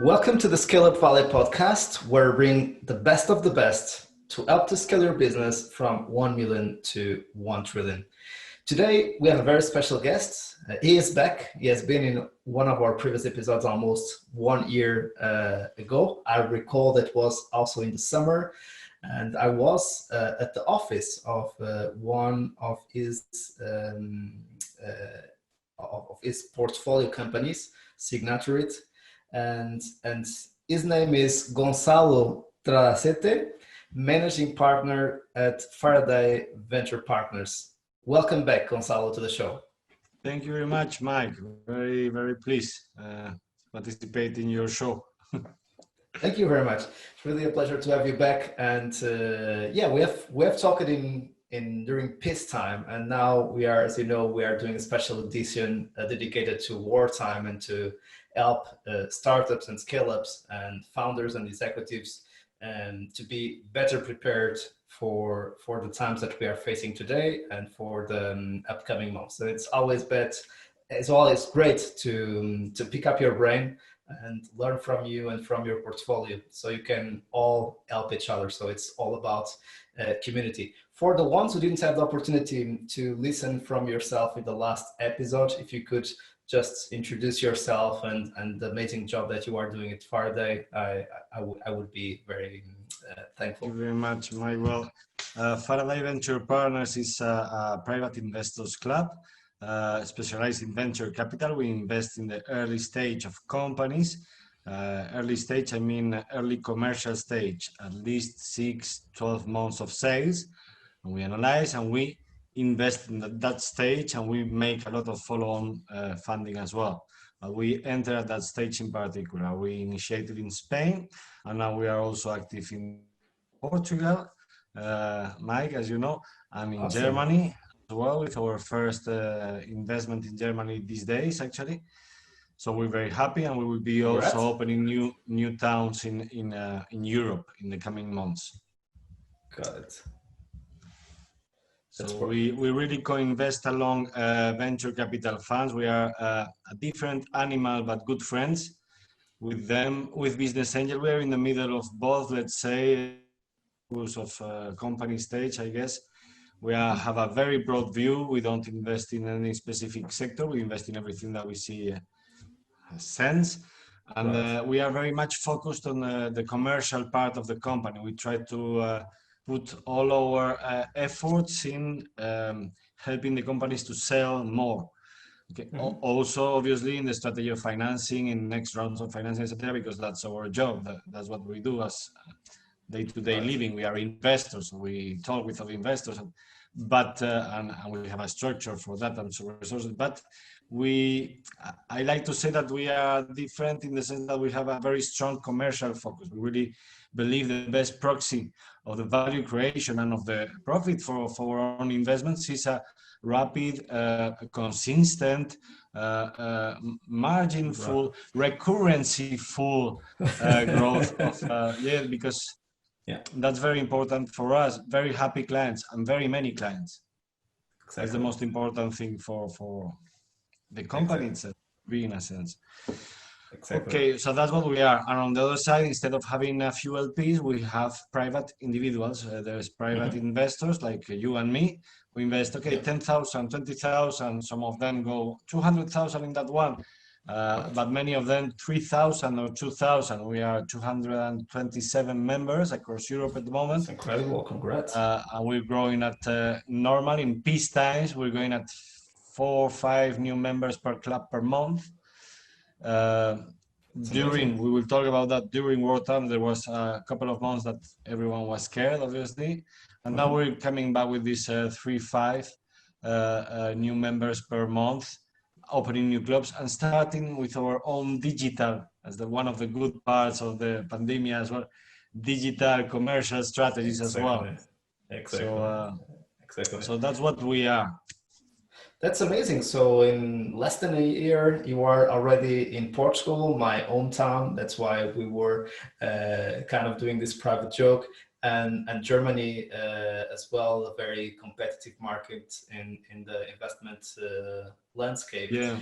Welcome to the Scaleup Valley podcast, where we bring the best of the best to help to scale your business from 1 million to 1 trillion. Today, we have a very special guest. He is back. He has been in one of our previous episodes almost 1 year ago. I recall that was also in the summer, and I was at the office of one of his portfolio companies, Tradacete, and his name is Gonzalo Tradacete, managing partner at Faraday Venture Partners. Welcome back, Gonzalo, to the show. Thank you very much, Mike. Very, very pleased to participate in your show. Thank you very much. It's really a pleasure to have you back. And we have talked in during peacetime, and now we are, as you know, we are doing a special edition dedicated to wartime and to help startups and scale-ups and founders and executives to be better prepared for the times that we are facing today and for the upcoming months. So it's always great to pick up your brain and learn from you and from your portfolio, so you can all help each other. So it's all about community. For the ones who didn't have the opportunity to listen from yourself in the last episode, if you could just introduce yourself and the amazing job that you are doing at Faraday, I would be very thankful. Thank you very much, Mike. Well, Faraday Venture Partners is a private investors club specialized in venture capital. We invest in the early stage of companies. Early stage, I mean early commercial stage, at least 6-12 months of sales. And we analyze and we invest in that stage, and we make a lot of follow-on funding as well. But we enter at that stage in particular. We initiated in Spain, and now we are also active in Portugal, Mike, as you know, and in Awesome. Germany as well, with our first investment in Germany these days, actually. So we're very happy, and we will be also opening new towns in Europe in the coming months. Got it. So we really co-invest along venture capital funds. We are a different animal, but good friends with them. With Business Angel, we are in the middle of both, let's say, of company stage, I guess. We have a very broad view. We don't invest in any specific sector. We invest in everything that we see has sense. And we are very much focused on the commercial part of the company. We try to put all our efforts in helping the companies to sell more. Okay. Mm-hmm. Also, obviously, in the strategy of financing, in next rounds of financing, etc., because that's our job. That's what we do as day-to-day living. We are investors. We talk with other investors, but and we have a structure for that and so resources. But I like to say that we are different in the sense that we have a very strong commercial focus. We really believe the best proxy of the value creation and of the profit for our own investments is a rapid, consistent, margin-full, recurrency-full growth of because that's very important for us. Very happy clients and very many clients. Exactly. That's the most important thing for the company itself, in a sense. Exactly. Okay, so that's what we are. And on the other side, instead of having a few LPs, we have private individuals. There's private investors like you and me. We invest, 10,000, 20,000. Some of them go 200,000 in that one. But many of them 3,000 or 2,000. We are 227 members across Europe at the moment. That's incredible. Congrats. And we're growing at normal in peace times. We're going at 4 or 5 new members per club per month. We will talk about that during wartime. There was a couple of months that everyone was scared, obviously, and now we're coming back with this 3-5 new members per month, opening new clubs and starting with our own digital as one of the good parts of the pandemic as well, digital commercial strategies as well. Exactly. So that's what we are. That's amazing. So in less than a year, you are already in Portugal, my hometown. That's why we were kind of doing this private joke. And Germany as well, a very competitive market in the investment landscape. Yeah.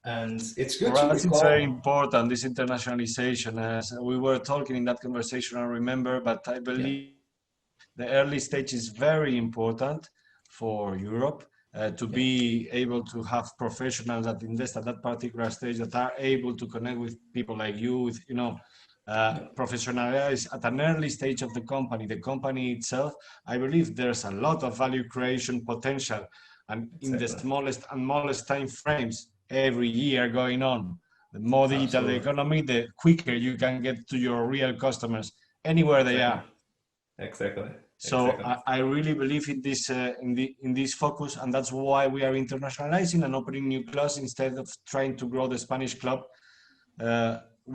And it's good For to us, it's very recall. important, this internationalization. As we were talking in that conversation, I remember, but I Yeah, believe the early stage is very important for Europe to yeah, be able to have professionals that invest at that particular stage that are able to connect with people like you, with, you know, yeah, professionalize at an early stage of the company. The company itself, I believe there's a lot of value creation potential, and in the exactly. smallest and smallest time frames every year going on. The more digital the Absolutely. economy, the quicker you can get to your real customers anywhere they Exactly. are. Exactly. So Exactly. I really believe in this in this focus, and that's why we are internationalizing and opening new clubs instead of trying to grow the Spanish club,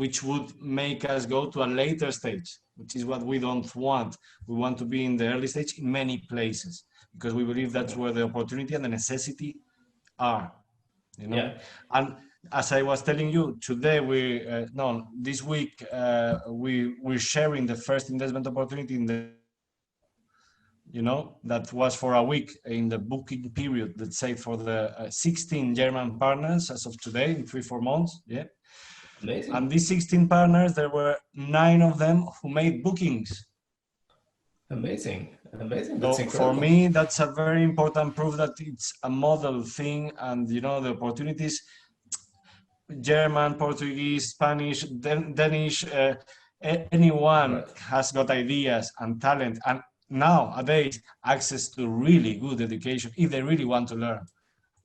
which would make us go to a later stage, which is what we don't want. We want to be in the early stage in many places because we believe that's Exactly. where the opportunity and the necessity are. You Yeah. know, and as I was telling you today, we no this week we're sharing the first investment opportunity in the, you know, that was for a week in the booking period, let's say for the 16 German partners as of today in 3 4 months. Yeah. And Amazing. these 16 partners, there were 9 of them who made bookings. Amazing. Amazing. That's So for incredible. me, that's a very important proof that it's a model thing, and you know the opportunities, German, Portuguese, Spanish, Danish, anyone Right. has got ideas and talent, and nowadays access to really good education if they really want to learn,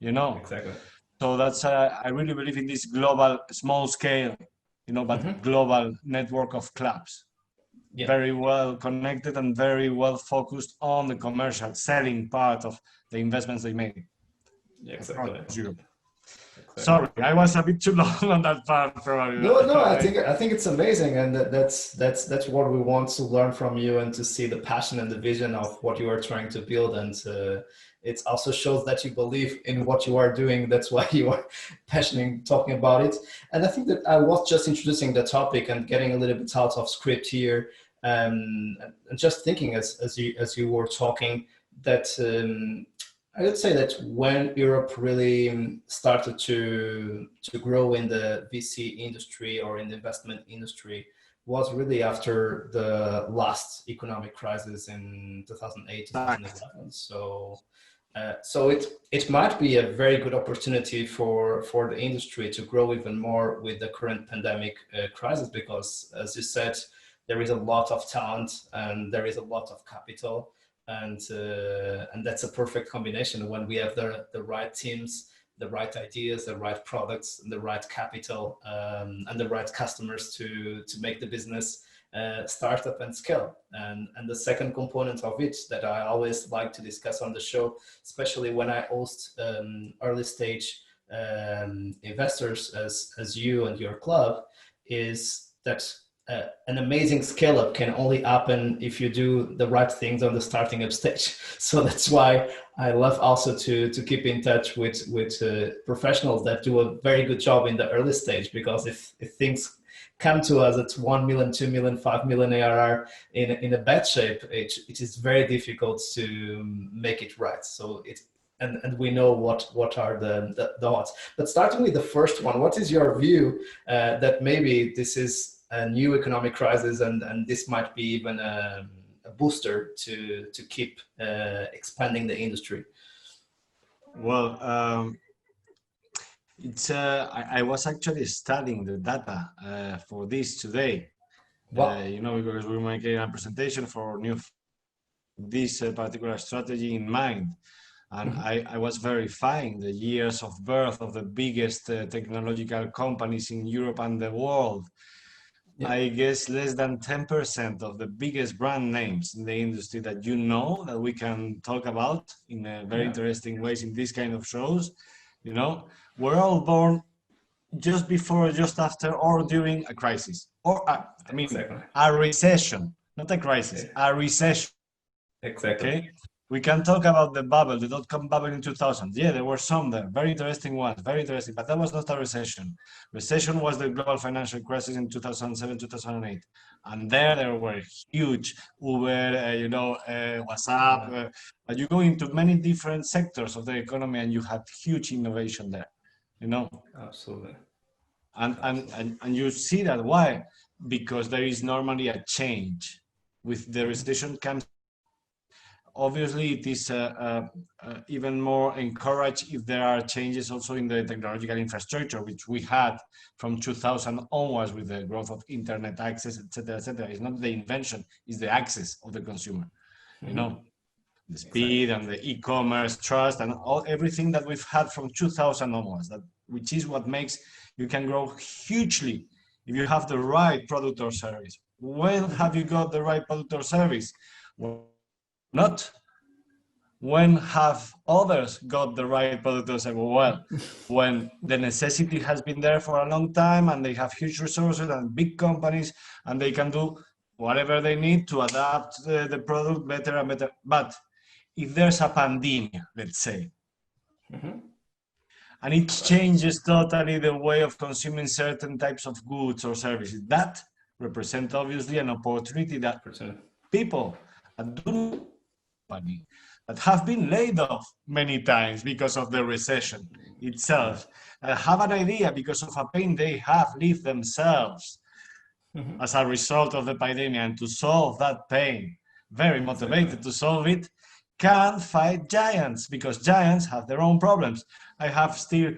you know. Exactly. So that's I really believe in this global, small scale, you know, but Hmm. global network of clubs, Yeah. very well connected and very well focused on the commercial selling part of the investments they made across Exactly. Europe. Exactly. Sorry, I was a bit too long on that part, probably. No, no, I think it's amazing, and that's what we want to learn from you and to see the passion and the vision of what you are trying to build, and it also shows that you believe in what you are doing. That's why you are passionate talking about it. And I think that I was just introducing the topic and getting a little bit out of script here, and just thinking as you were talking that. I would say that when Europe really started to grow in the VC industry or in the investment industry was really after the last economic crisis in 2008, Fact. 2011. So it might be a very good opportunity for the industry to grow even more with the current pandemic crisis, because as you said, there is a lot of talent and there is a lot of capital, and that's a perfect combination when we have the right teams, the right ideas, the right products, and the right capital, and the right customers to make the business start up and scale. And the second component of it that I always like to discuss on the show, especially when I host early stage investors as you and your club, is that an amazing scale up can only happen if you do the right things on the starting up stage. So that's why I love also to keep in touch with professionals that do a very good job in the early stage, because if things come to us at 1 million, 2 million, 5 million ARR in a bad shape, it is very difficult to make it right. So it and we know what are the odds. But starting with the first one, what is your view that maybe this is a new economic crisis, and this might be even a booster to keep expanding the industry? Well, it's I was actually studying the data for this today. Wow. You know, because we're making a presentation for new this particular strategy in mind. And Mhm. I was verifying the years of birth of the biggest technological companies in Europe and the world. Yeah. I guess less than 10% of the biggest brand names in the industry that you know that we can talk about in very Yeah. interesting ways in these kind of shows, you know, were all born just before, just after, or during a crisis, or I mean, Exactly. a recession, not a crisis, Yeah. a recession. Exactly. Okay, we can talk about the bubble, the dot-com bubble in 2000. Yeah, there were some there, very interesting ones, very interesting, but that was not a recession. Recession was the global financial crisis in 2007, 2008. And there were huge Uber, WhatsApp. Yeah. But you go into many different sectors of the economy and you had huge innovation there. you know. Absolutely. Absolutely. And you see that. Why? Because there is normally a change. With the recession comes, obviously it is even more encouraged if there are changes also in the technological infrastructure, which we had from 2000 onwards with the growth of internet access, etc., etc. It's not the invention, it's the access of the consumer, you know, the speed Exactly. and the e-commerce trust and all everything that we've had from 2000 onwards, that which is what makes you can grow hugely if you have the right product or service. When have you got the right product or service? Well, not when have others got the right product or service? Well, when the necessity has been there for a long time and they have huge resources and big companies and they can do whatever they need to adapt the product better and better. But if there's a pandemic, let's say, and it Correct. changes totally the way of consuming certain types of goods or services, that represents obviously an opportunity that Opportunity. people that do company that have been laid off many times because of the recession Yeah. itself, have an idea because of a pain they have lived themselves as a result of the pandemic, and to solve that pain, very Exactly. motivated to solve it, can fight giants because giants have their own problems. I have still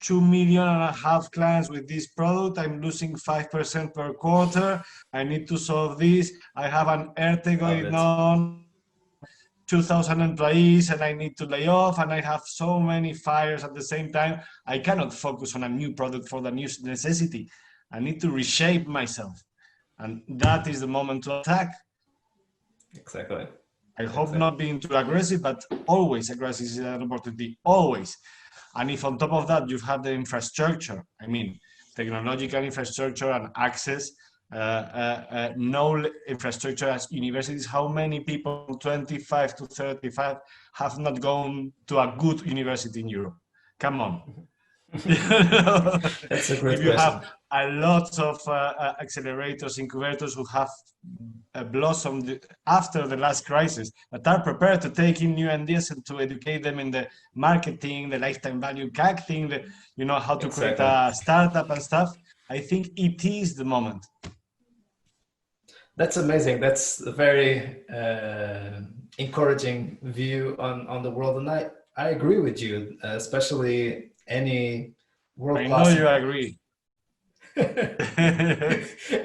2.5 million clients with this product. I'm losing 5% per quarter. I need to solve this. I have an ERTE Love going it. on, 2,000 employees, and I need to lay off, and I have so many fires at the same time. I cannot focus on a new product for the new necessity. I need to reshape myself. And that is the moment to attack. Exactly. I hope Exactly. not being too aggressive, but always aggressive is an opportunity, always. And if on top of that you have the infrastructure, I mean, technological infrastructure and access, no infrastructure as universities, how many people 25 to 35 have not gone to a good university in Europe? Come on. That's a If great you have question. a lot of accelerators, incubators who have blossomed after the last crisis, that are prepared to take in new ideas and to educate them in the marketing, the lifetime value CAC thing, the, you know, how to create Exactly. a startup and stuff. I think it is the moment. That's amazing. That's a very encouraging view on the world, and I agree with you. Especially any world I know class you agree.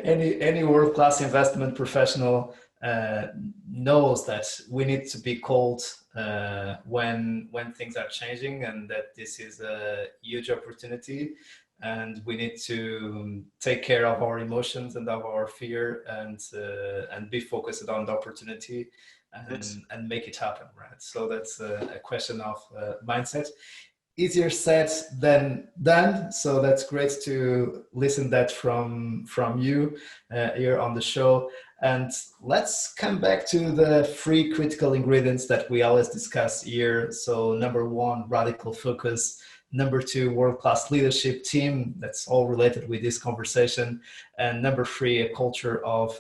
any world class investment professional uh, knows that we need to be called when things are changing, and that this is a huge opportunity, and we need to take care of our emotions and of our fear, and be focused on the opportunity, Yes. and make it happen, right? So that's a question of mindset. Easier said than done. So that's great to listen that from you here on the show. And let's come back to the three critical ingredients that we always discuss here. So number one, radical focus. Number two, world-class leadership team. That's all related with this conversation. And number three, a culture of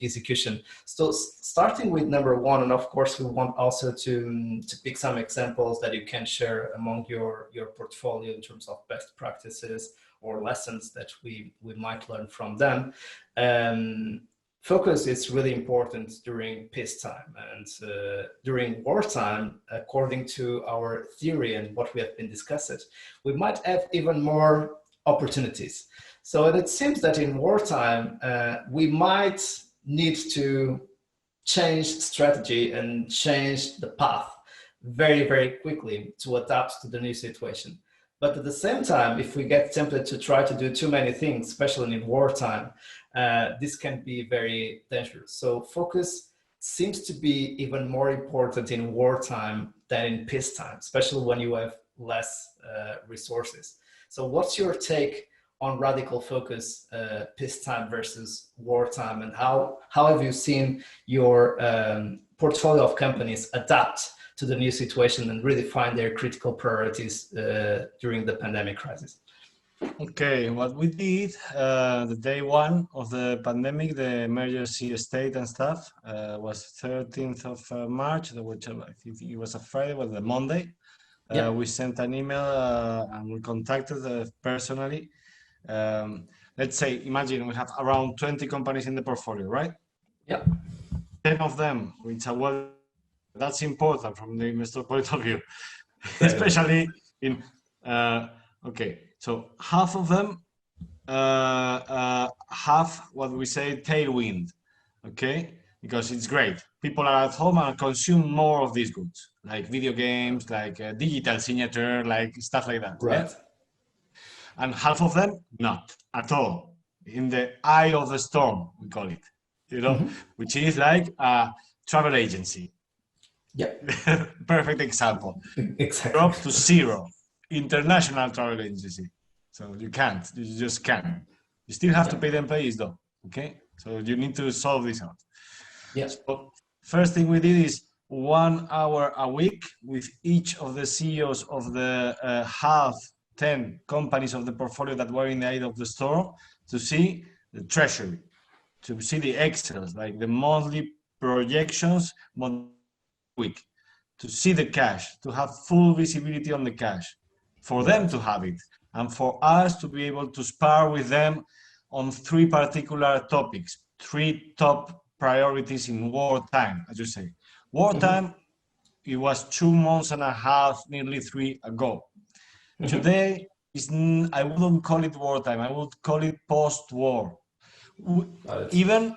execution. So starting with number one, and of course we want also to pick some examples that you can share among your portfolio in terms of best practices or lessons that we might learn from them. Um, Focus is really important during peacetime, and during wartime, according to our theory and what we have been discussing, we might have even more opportunities. So it seems that in wartime, we might need to change strategy and change the path very, very quickly to adapt to the new situation. But at the same time, if we get tempted to try to do too many things, especially in wartime, this can be very dangerous. So focus seems to be even more important in wartime than in peacetime, especially when you have less resources. So what's your take on radical focus, peacetime versus wartime, and how have you seen your portfolio of companies adapt to the new situation and really find their critical priorities during the pandemic crisis? Okay, what we did the day one of the pandemic, the emergency state and stuff, was 13th of March, which I think it was a Friday, was the Monday. Yeah. We sent an email and we contacted personally. Let's say, imagine we have around 20 companies in the portfolio, right? Yeah. 10 of them, which are well, that's important from the investor point of view, Exactly. especially in, okay, so half of them have what we say tailwind, okay? Because it's great. People are at home and consume more of these goods, like video games, like digital signature, like stuff like that. Yeah. Right. And half of them not at all, in the eye of the storm, we call it, which is like a travel agency. Yep. Perfect example. Exactly. Drop to zero. International travel agency. So you can't, you just can't. You still have to pay the employees though. Okay. So you need to solve this out. Yeah. So first thing we did is 1 hour a week with each of the CEOs of the half 10 companies of the portfolio that were in the eye of the storm to see the treasury, to see the Excels, like the monthly projections, monthly week, to see the cash, to have full visibility on the cash, for them to have it, and for us to be able to spar with them on 3 particular topics, 3 top priorities in wartime, as you say. Wartime, it was 2 months and a half, nearly 3 ago. Today, I wouldn't call it wartime, I would call it post-war. Even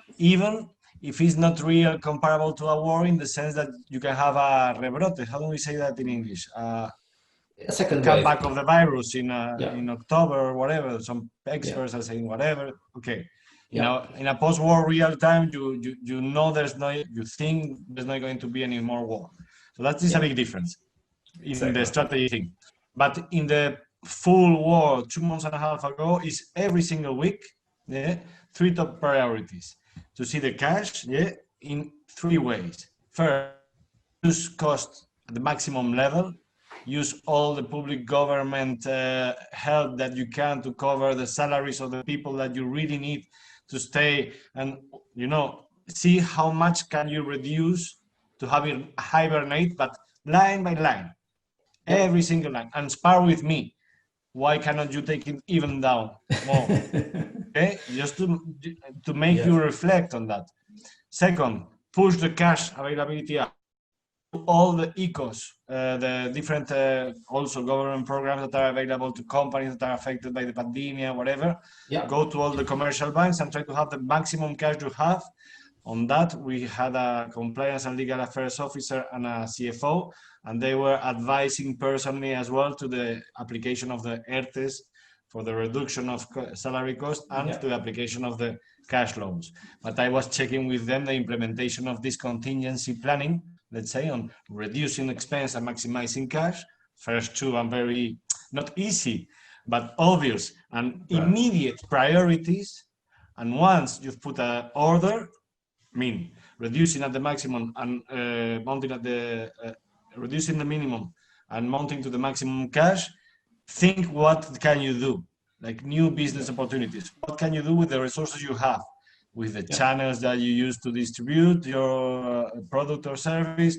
if it's not real comparable to a war in the sense that you can have a rebrote. How do we say that in English? A second wave. Comeback of the virus in Yeah. in October or whatever. Some experts are saying whatever. Okay. In a post-war real time, you know you think there's not going to be any more war. So that is a big difference in the strategy thing. But in the full war, 2 months and a half ago, is every single week, 3 top priorities to see the cash, in 3 ways. First, use cost at the maximum level, use all the public government help that you can to cover the salaries of the people that you really need to stay, and see how much can you reduce to have it hibernate, but line by line, every single line, and spar with me. Why cannot you take it even down more? Okay, just to make you reflect on that. Second, push the cash availability up. All the ecos, the different also government programs that are available to companies that are affected by the pandemic, whatever. Go to all the commercial banks and try to have the maximum cash you have. On that, we had a compliance and legal affairs officer and a CFO, and they were advising personally as well to the application of the ERTES for the reduction of salary cost and to the application of the cash loans. But I was checking with them the implementation of this contingency planning, let's say, on reducing expense and maximizing cash. First 2 are very, not easy, but obvious and immediate priorities. And once you've put an order, reducing at the maximum and mounting at the reducing the minimum and mounting to the maximum cash, think what can you do, like new business opportunities. What can you do with the resources you have, with the channels that you use to distribute your product or service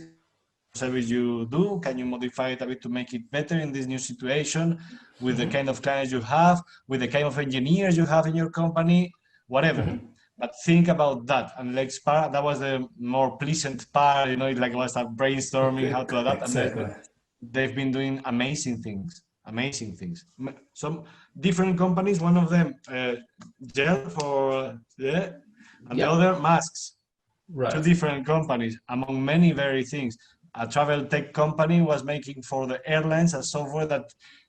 you do? Can you modify it a bit to make it better in this new situation, with the kind of clients you have, with the kind of engineers you have in your company, whatever. But think about that, and like spar, that was the more pleasant part, it like was a brainstorming how to adapt. Exactly. And they've been doing amazing things. Some different companies, one of them gel for and the other masks. 2 different companies among many very things. A travel tech company was making for the airlines a software that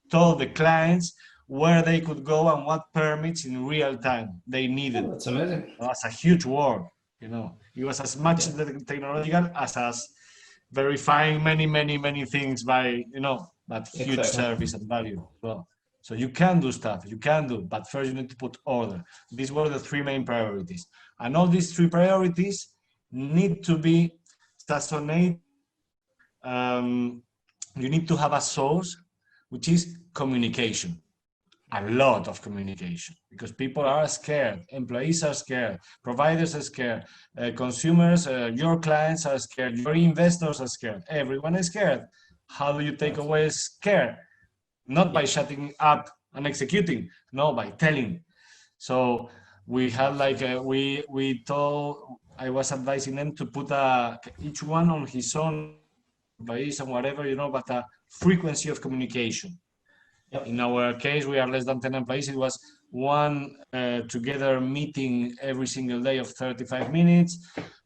told the clients where they could go and what permits in real time they needed. That's amazing. It was a huge work, It was as much technological as verifying many things by, that huge service and value. Well, so you can do stuff, but first you need to put order. These were the 3 main priorities. And all these 3 priorities need to be stationate. You need to have a source, which is communication. A lot of communication, because people are scared, employees are scared, providers are scared, consumers, your clients are scared, your investors are scared, everyone is scared. How do you take away scare? Not by shutting up and executing, no, by telling. So we had like we told, I was advising them to put each one on his own employees and whatever, but a frequency of communication. Yep. In our case, we are less than 10 employees. It was one together meeting every single day of 35 minutes.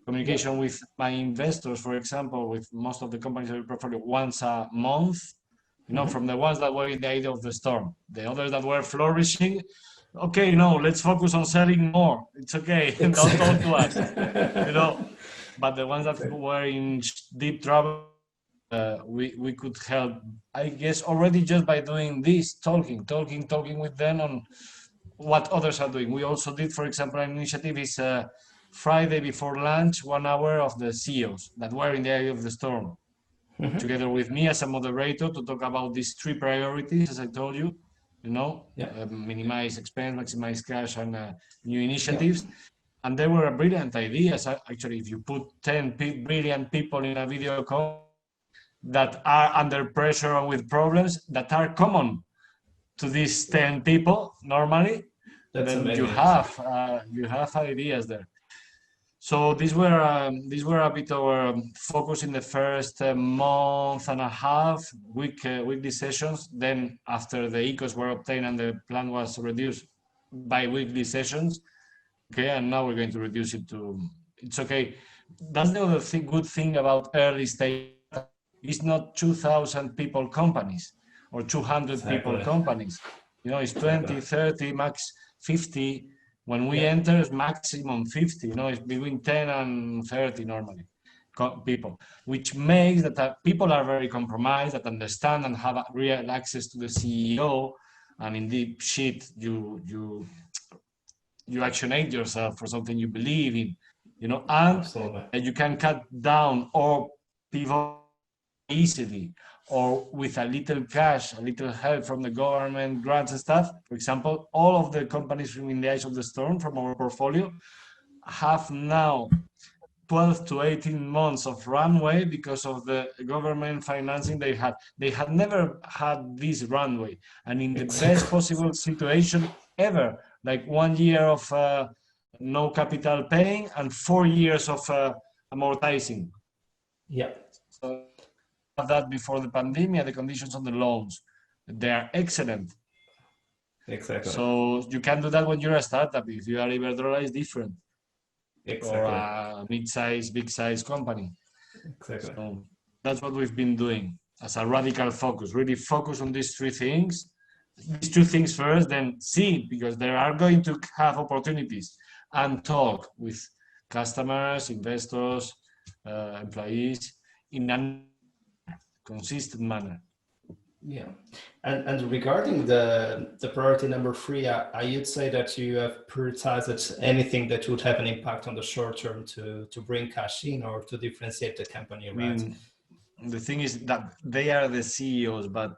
Communication with my investors, for example, with most of the companies in the portfolio, once a month. From the ones that were in the eye of the storm. The others that were flourishing, okay, no, let's focus on selling more. It's okay, don't talk to us. But the ones that were in deep trouble, we could help, I guess, already just by doing this, talking with them on what others are doing. We also did, for example, an initiative is Friday before lunch, 1 hour of the CEOs that were in the eye of the storm, together with me as a moderator, to talk about these 3 priorities, as I told you, minimize expense, maximize cash, and new initiatives. And there were brilliant ideas. Actually, if you put 10 brilliant people in a video call that are under pressure and with problems that are common to these 10 people normally, then amazing. you have ideas there. So these were a bit our focus in the first month and a half, weekly sessions. Then after the ecos were obtained and the plan was reduced by weekly sessions, okay, and now we're going to reduce it to, it's okay. That's the other good thing about early stage. It's not 2,000 people companies or 200 people companies. It's 20, 30, max 50. When we enter, it's maximum 50. It's between 10 and 30 normally people, which makes that people are very compromised, that understand and have real access to the CEO, and in deep shit, you actionate yourself for something you believe in, and you can cut down or pivot easily, or with a little cash, a little help from the government grants and stuff. For example, all of the companies in the eyes of the storm from our portfolio have now 12 to 18 months of runway because of the government financing they had. They had never had this runway, and in the best possible situation ever, like 1 year of no capital paying and 4 years of amortizing. So that before the pandemic, the conditions on the loans, they are excellent. Exactly. So you can do that when you're a startup. If you are Iberdrola, it's different. Or a mid-size, big-size company. Exactly. So that's what we've been doing as a radical focus. Really focus on these 3 things. These 2 things first, then see, because they are going to have opportunities, and talk with customers, investors, employees in a consistent manner. Yeah, and regarding the priority number 3, I would say that you have prioritized anything that would have an impact on the short term to bring cash in or to differentiate the company, right? The thing is that they are the CEOs, but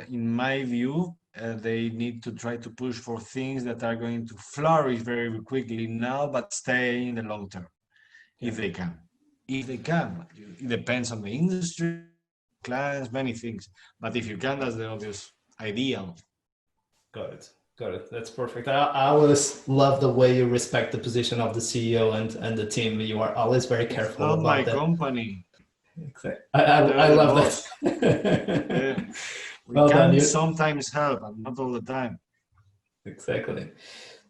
in my view, they need to try to push for things that are going to flourish very quickly now, but stay in the long term, if they can. If they can, it depends on the industry, clients, many things. But if you can, that's the obvious ideal. Got it. That's perfect. I always love the way you respect the position of the CEO and the team. You are always very careful about my that. Company. Exactly. I love that. Yeah. We can sometimes help, but not all the time. Exactly.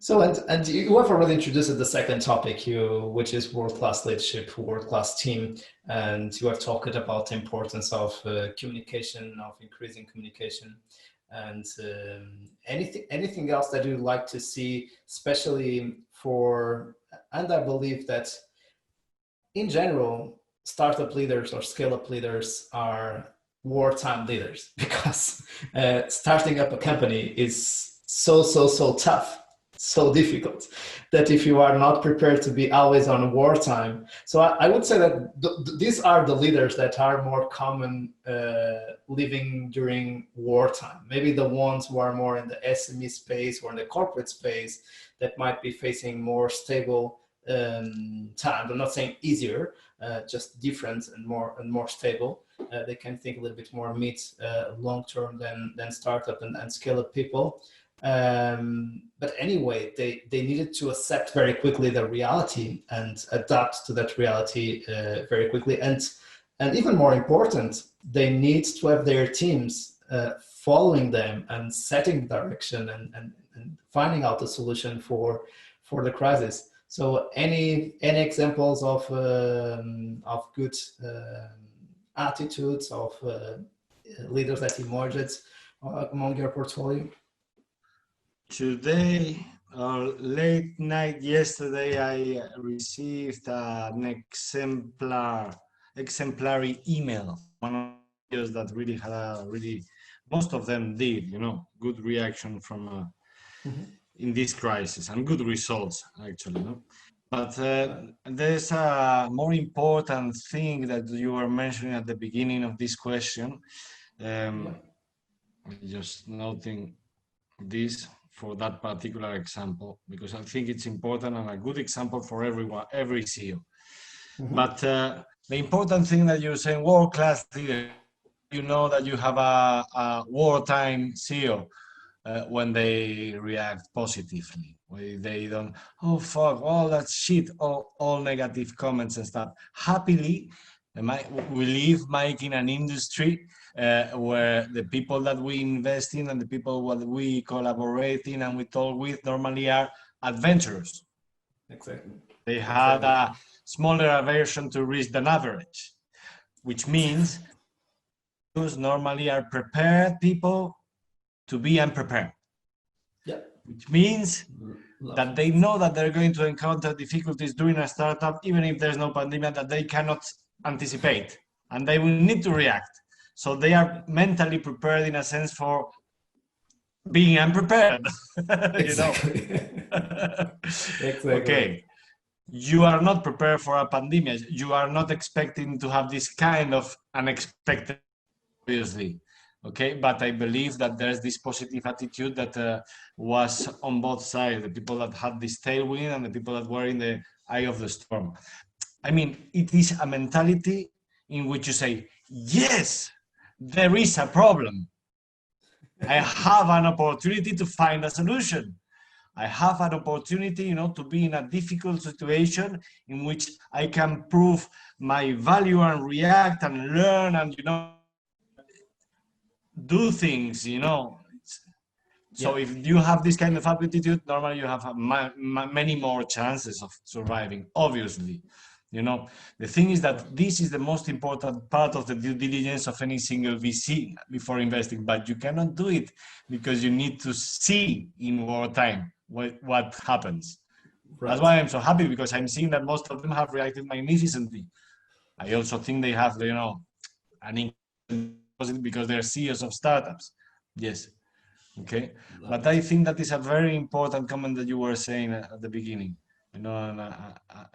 So, and you have already introduced the second topic, which is world-class leadership, world-class team, and you have talked about the importance of communication, of increasing communication, and anything else that you'd like to see, especially for, and I believe that in general, startup leaders or scale-up leaders are wartime leaders, because starting up a company is so tough, so difficult, that if you are not prepared to be always on wartime. So I would say that these are the leaders that are more common living during wartime. Maybe the ones who are more in the SME space or in the corporate space that might be facing more stable times. I'm not saying easier, just different and more stable. They can think a little bit more mid long term than startup and scale up people. But anyway, they needed to accept very quickly the reality and adapt to that reality very quickly. And even more important, they need to have their teams following them and setting direction and finding out a solution for the crisis. So any examples of good attitudes of leaders that emerged among your portfolio? Today, or late night yesterday, I received an exemplary email. One of those that really had a most of them did, good reaction from in this crisis and good results actually. But there's a more important thing that you were mentioning at the beginning of this question. Just noting this for that particular example, because I think it's important and a good example for everyone, every CEO. But the important thing that you're saying, world-class leader, that you have a wartime CEO when they react positively, when they don't, oh fuck, all that shit, all negative comments and stuff. Happily, we live, Mike, in an industry where the people that we invest in and the people that we collaborate in and we talk with normally are adventurers. Exactly. They had a smaller aversion to risk than average, which means those normally are prepared people to be unprepared. Yeah. Which means that they know that they're going to encounter difficulties during a startup, even if there's no pandemic, that they cannot anticipate, and they will need to react. So they are mentally prepared in a sense for being unprepared. Exactly. Exactly. Okay. You are not prepared for a pandemic. You are not expecting to have this kind of unexpected, obviously. Okay, but I believe that there's this positive attitude that was on both sides, the people that had this tailwind and the people that were in the eye of the storm. I mean, it is a mentality in which you say, yes, there is a problem. I have an opportunity to find a solution. I have an opportunity, to be in a difficult situation in which I can prove my value and react and learn and, do things, So if you have this kind of attitude, normally you have many more chances of surviving, obviously. The thing is that this is the most important part of the due diligence of any single VC before investing, but you cannot do it because you need to see in wartime what happens. Right. That's why I'm so happy, because I'm seeing that most of them have reacted magnificently. I also think they have, an income because they're CEOs of startups. Yes. Okay. But I think that is a very important comment that you were saying at the beginning. And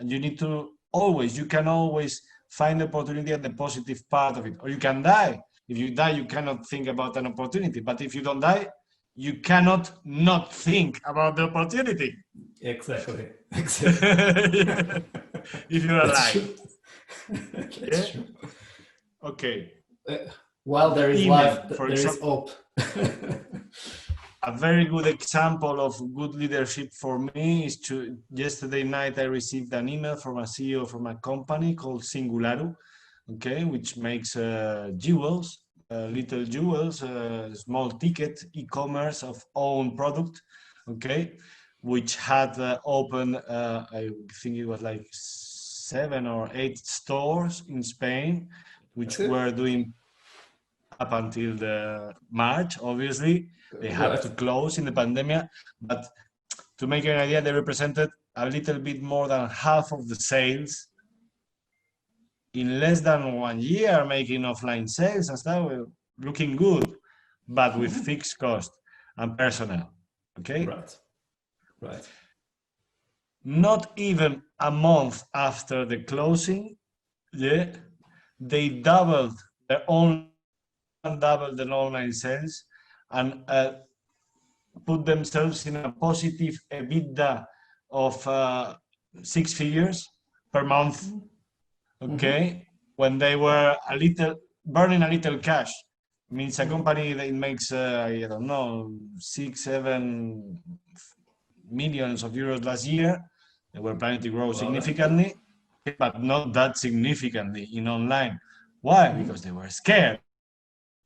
you need to you can always find the opportunity at the positive part of it, or you can die. If you die, you cannot think about an opportunity. But if you don't die, you cannot not think about the opportunity. Exactly. If you're alive. That's true. Okay. While there is life, there is hope. A very good example of good leadership for me is yesterday night I received an email from a CEO from a company called Scaleup, okay, which makes jewels, little jewels, small ticket e-commerce of own product, okay, which had opened, I think it was like 7 or 8 stores in Spain, which were doing up until the March, obviously. They had to close in the pandemic, but to make an idea, they represented a little bit more than half of the sales in less than 1 year, making offline sales and stuff, looking good, but with fixed cost and personnel. Okay? Right. Not even a month after the closing, they doubled their online sales and put themselves in a positive EBITDA of six figures per month, Mm-hmm. okay, when they were burning a little cash. Means a Mm-hmm. company that makes, I don't know, 6-7 millions of euros last year. They were planning to grow Love it. significantly, but not that significantly in online. Why? Mm-hmm. Because they were scared.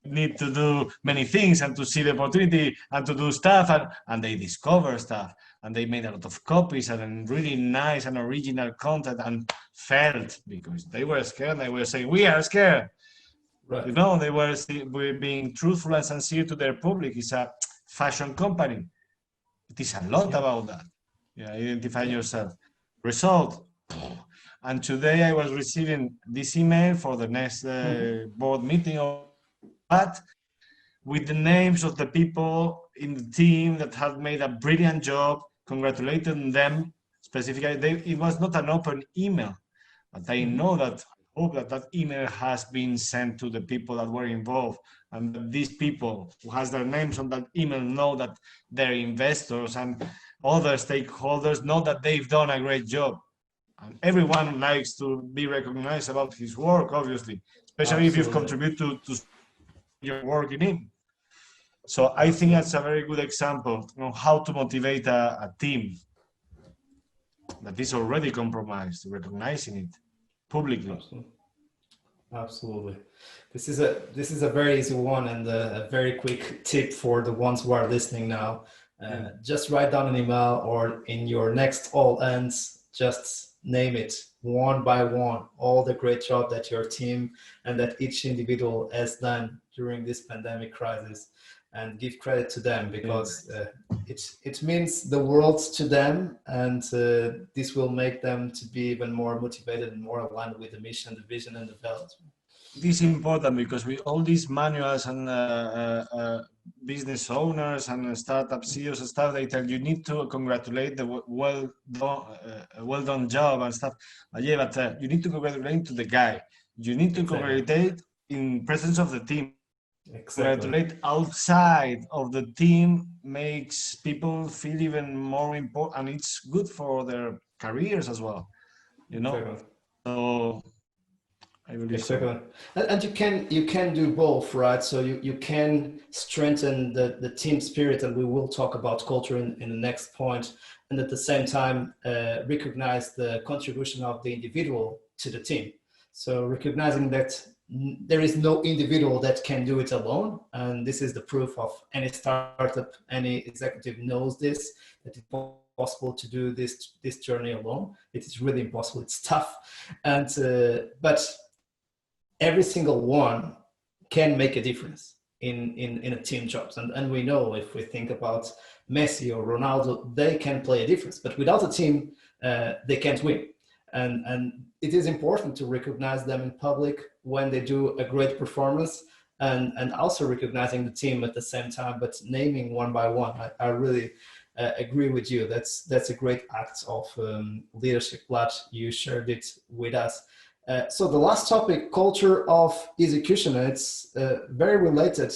Need to do many things and to see the opportunity and to do stuff, and they discover stuff, and they made a lot of copies and really nice and original content, and failed because they were scared. They were saying, we are scared. Right. They were being truthful and sincere to their public. It's a fashion company. It is a lot Yeah. about that. Yeah, identify Yeah. yourself. Result. And today I was receiving this email for the next Mm-hmm. board meeting of that, with the names of the people in the team that had made a brilliant job, congratulating them specifically. It was not an open email, but I Mm-hmm. know that, I hope that that email has been sent to the people that were involved, and that these people who has their names on that email know that their investors and other stakeholders know that they've done a great job. And everyone likes to be recognized about his work, obviously, especially if you've Absolutely. contributed to your work in it. So I think Absolutely. that's a very good example on how to motivate a team that is already compromised, recognizing it publicly. Absolutely. Absolutely. This is a very easy one and a very quick tip for the ones who are listening now. Yeah. Just write down an email or in your next all ends, just name it one by one, all the great job that your team and that each individual has done during this pandemic crisis, and give credit to them Yeah. because it means the world to them, and this will make them to be even more motivated and more aligned with the mission, the vision, and the values. It is important because with all these manuals and business owners and startup CEOs and stuff, they tell you need to congratulate the well done job and stuff. Yeah, but you need to congratulate to the guy. You need to Exactly. congratulate in presence of the team. Exactly. Congratulate outside of the team makes people feel even more important, and it's good for their careers as well. You know, Exactly. so I believe so. Exactly. And you can do both, right? So you can strengthen the team spirit, and we will talk about culture in the next point, and at the same time recognize the contribution of the individual to the team. So recognizing that there is no individual that can do it alone, and this is the proof of any startup, any executive knows this, that it's possible to do this journey alone. It is really impossible. It's tough, and but every single one can make a difference in a team jobs. And we know if we think about Messi or Ronaldo, they can play a difference, but without a team, they can't win. And it is important to recognize them in public when they do a great performance, and also recognizing the team at the same time, but naming one by one. I really agree with you. That's a great act of leadership. Glad you shared it with us. So the last topic, culture of execution, it's very related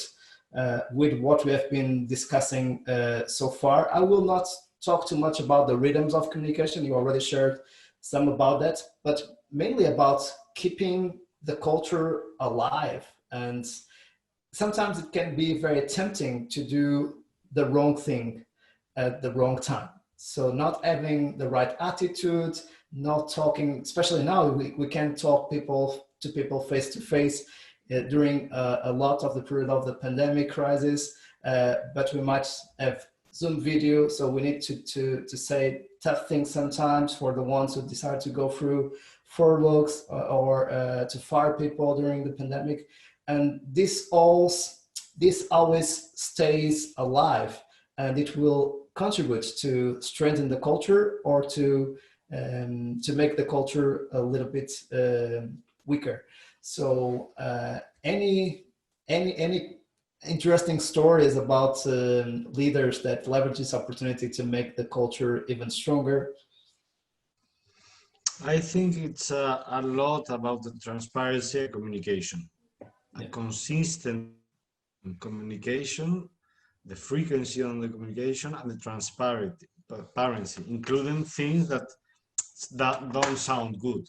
with what we have been discussing so far. I will not talk too much about the rhythms of communication. You already shared some about that, but mainly about keeping the culture alive. And sometimes it can be very tempting to do the wrong thing at the wrong time. So not having the right attitude, not talking, especially now, we can't talk people to people face to face during a lot of the period of the pandemic crisis, but we might have Zoom video. So we need to say tough things sometimes for the ones who decide to go through furloughs or to fire people during the pandemic. And this always stays alive, and it will contribute to strengthen the culture or to make the culture a little bit weaker. So any interesting stories about leaders that leverage this opportunity to make the culture even stronger? I think it's a lot about the transparency and communication, a Yeah. consistent communication, the frequency on the communication, and the transparency, including things that that don't sound good.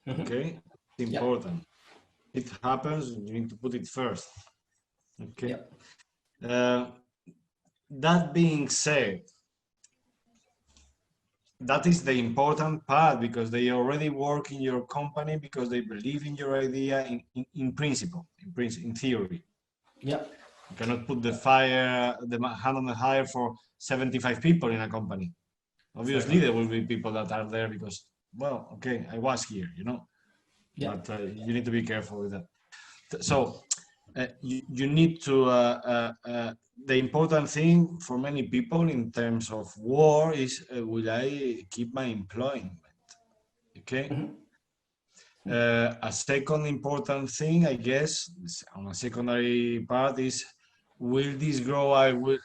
Okay, it's important. It happens, you need to put it first. Okay. That being said, that is the important part, because they already work in your company because they believe in your idea in principle, in theory. Yeah. You cannot put the hand on the fire for 75 people in a company. Obviously, there will be people that are there because, well, okay, I was here, you know. Yeah. But you need to be careful with that. So you need to. The important thing for many people in terms of war is, will I keep my employment? Okay. A second important thing, I guess, on a secondary part is, will this grow? I will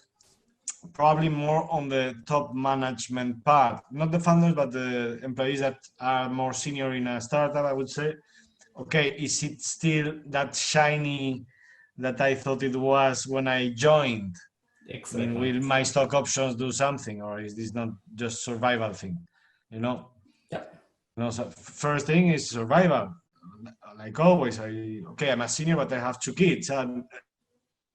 probably more on the top management part, not the founders, but the employees that are more senior in a startup, I would say. Okay, is it still that shiny that I thought it was when I joined? Exactly. I mean, will my stock options do something, or is this not just survival thing? You know? Yeah. You know, so first thing is survival. Like always, I'm a senior, but I have 2 kids and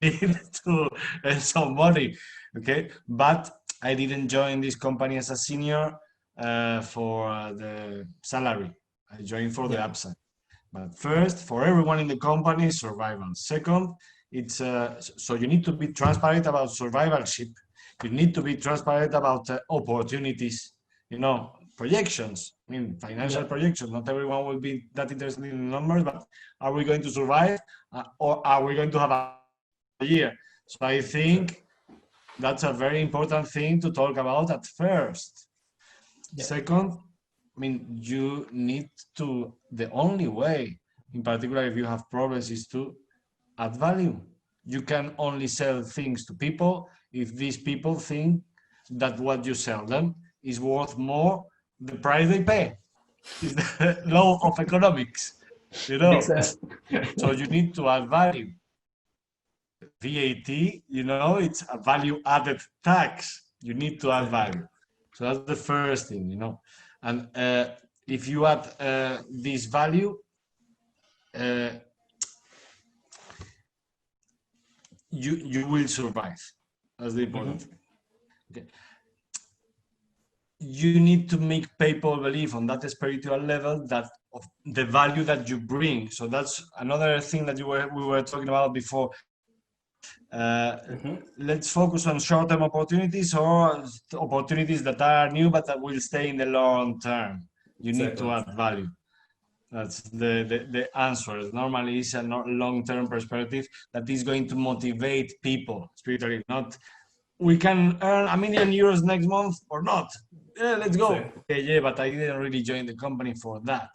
need to earn some money. Okay, but I didn't join this company as a senior for the salary. I joined for the upside. But first, for everyone in the company, survival. Second, it's so you need to be transparent about survivalship. You need to be transparent about opportunities, you know, projections. I mean, financial projections. Not everyone will be that interested in numbers, but are we going to survive, or are we going to have a year? So I think that's a very important thing to talk about at first. Second, I mean, you need to, the only way, in particular, if you have problems, is to add value. You can only sell things to people if these people think that what you sell them is worth more the price they pay. It's the law of economics, you know. So you need to add value. VAT, you know, it's a value added tax. You need to add value. So that's the first thing, you know. And if you add this value, you will survive. That's the important thing. Okay. You need to make people believe on that spiritual level that of the value that you bring. So that's another thing that we were talking about before. Let's focus on short-term opportunities or opportunities that are new but that will stay in the long term. You need to add value. That's the answer. Normally, it's a long-term perspective that is going to motivate people spiritually. Not, we can earn €1 million next month or not. Yeah, let's go. Okay, yeah, but I didn't really join the company for that.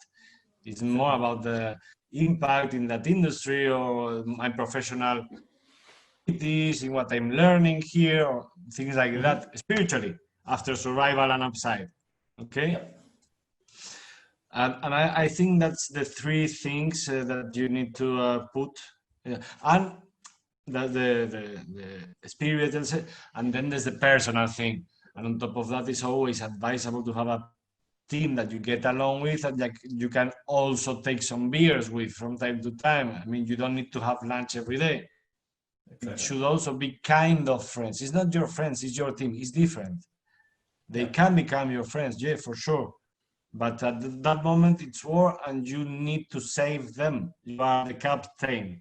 It's more about the impact in that industry or my professional in what I'm learning here, or things like that, spiritually, after survival and upside. Okay. And I think that's the 3 things that you need to put, and the spiritual, and then there's the personal thing. And on top of that, it's always advisable to have a team that you get along with and like you can also take some beers with from time to time. I mean, you don't need to have lunch every day. It should also be kind of friends. It's not your friends, it's your team. It's different. They can become your friends, yeah, for sure. But at that moment, it's war and you need to save them. You are the captain.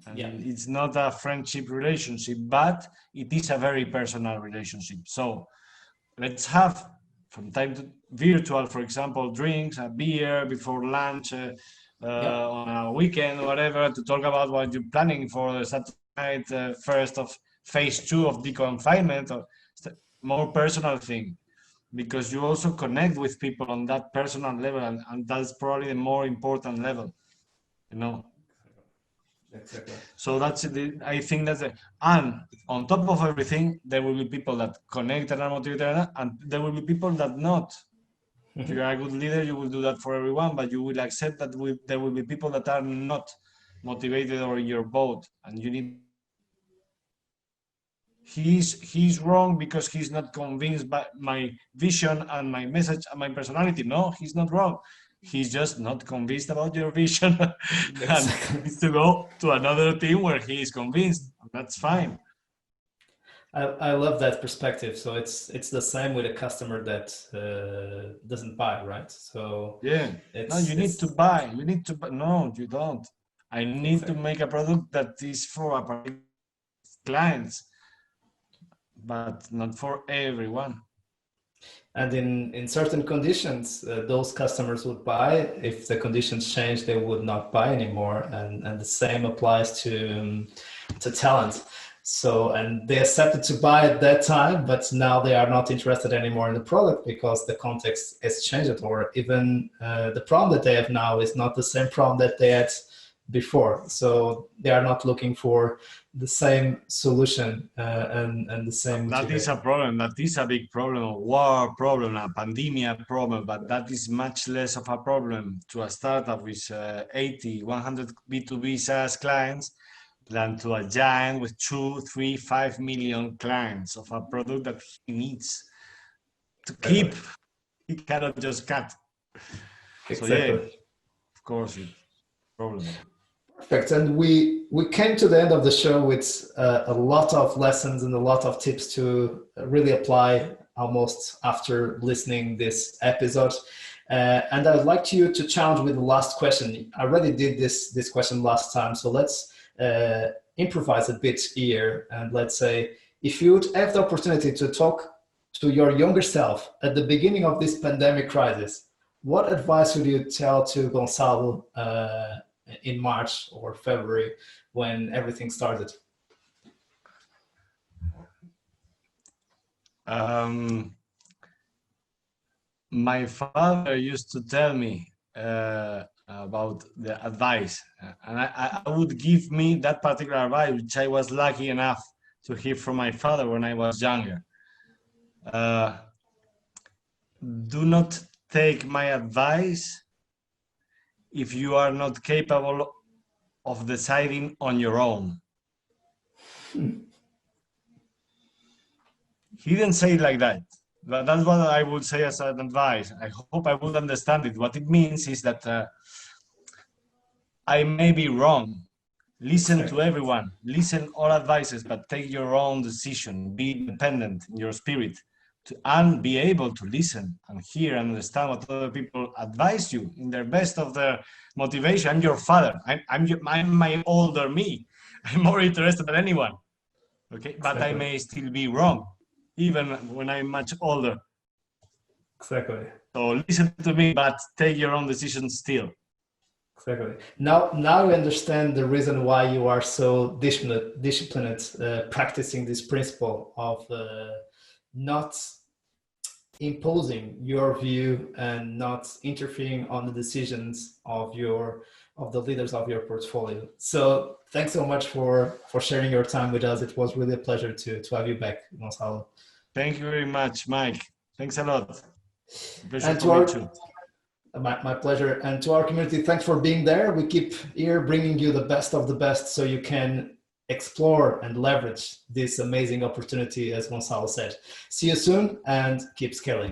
And it's not a friendship relationship, but it is a very personal relationship. So let's have, from time to virtual, for example, drinks, a beer before lunch, on a weekend, or whatever, to talk about what you're planning for the Saturday night, first of phase 2 of deconfinement, or more personal thing. Because you also connect with people on that personal level, and that's probably the more important level, you know. Exactly. So that's it. I think that's it. And on top of everything, there will be people that connect and are motivated, and there will be people that not. If you are a good leader, you will do that for everyone, but you will accept that there will be people that are not motivated or in your boat, and you need he's wrong because he's not convinced by my vision and my message and my personality. No, he's not wrong. He's just not convinced about your vision and Exactly. needs to go to another team where he is convinced. That's fine. I love that perspective. So it's the same with a customer that doesn't buy, right? So Yeah. No, you need to it's buy. You need to buy. No, you don't. I need to exactly. make a product that is for a particular clients, but not for everyone. And in certain conditions, those customers would buy. If the conditions change, they would not buy anymore. And the same applies to talent. So, and they accepted to buy at that time, but now they are not interested anymore in the product because the context has changed, or even the problem that they have now is not the same problem that they had before. So they are not looking for the same solution and the same That is motivation. a problem. That is a big problem, a war problem, a pandemic problem, but that is much less of a problem to a startup with 80, 100 B2B SaaS clients than to a giant with 2, 3, 5 million clients of a product that he needs to keep. Exactly. He cannot just cut. So yeah, Exactly. of course, it's a problem. Perfect. And we came to the end of the show with a lot of lessons and a lot of tips to really apply almost after listening this episode. And I'd like you to challenge with the last question. I already did this question last time, so let's improvise a bit here. And let's say, if you would have the opportunity to talk to your younger self at the beginning of this pandemic crisis, what advice would you tell to Gonzalo in March or February when everything started? My father used to tell me about the advice, and I would give me that particular advice, which I was lucky enough to hear from my father when I was younger. Uh, do not take my advice if you are not capable of deciding on your own. He didn't say it like that. But that's what I would say as an advice. I hope I would understand it. What it means is that I may be wrong. Listen to Exactly. everyone, listen all advices, but take your own decision. Be independent in your spirit and be able to listen and hear and understand what other people advise you in their best of their motivation. I'm your father. I'm my older me. I'm more interested than anyone. Okay, but I Exactly. may still be wrong, even when I'm much older. Exactly. So listen to me, but take your own decisions still. Exactly. Now I understand the reason why you are so disciplined, practicing this principle of not imposing your view and not interfering on the decisions of the leaders of your portfolio. So thanks so much for sharing your time with us. It was really a pleasure to have you back, Gonzalo. Thank you very much, Mike. Thanks a lot. Pleasure And for to me our too. my pleasure. And to our community, thanks for being there. We keep here bringing you the best of the best so you can explore and leverage this amazing opportunity, as Gonzalo said. See you soon and keep scaling.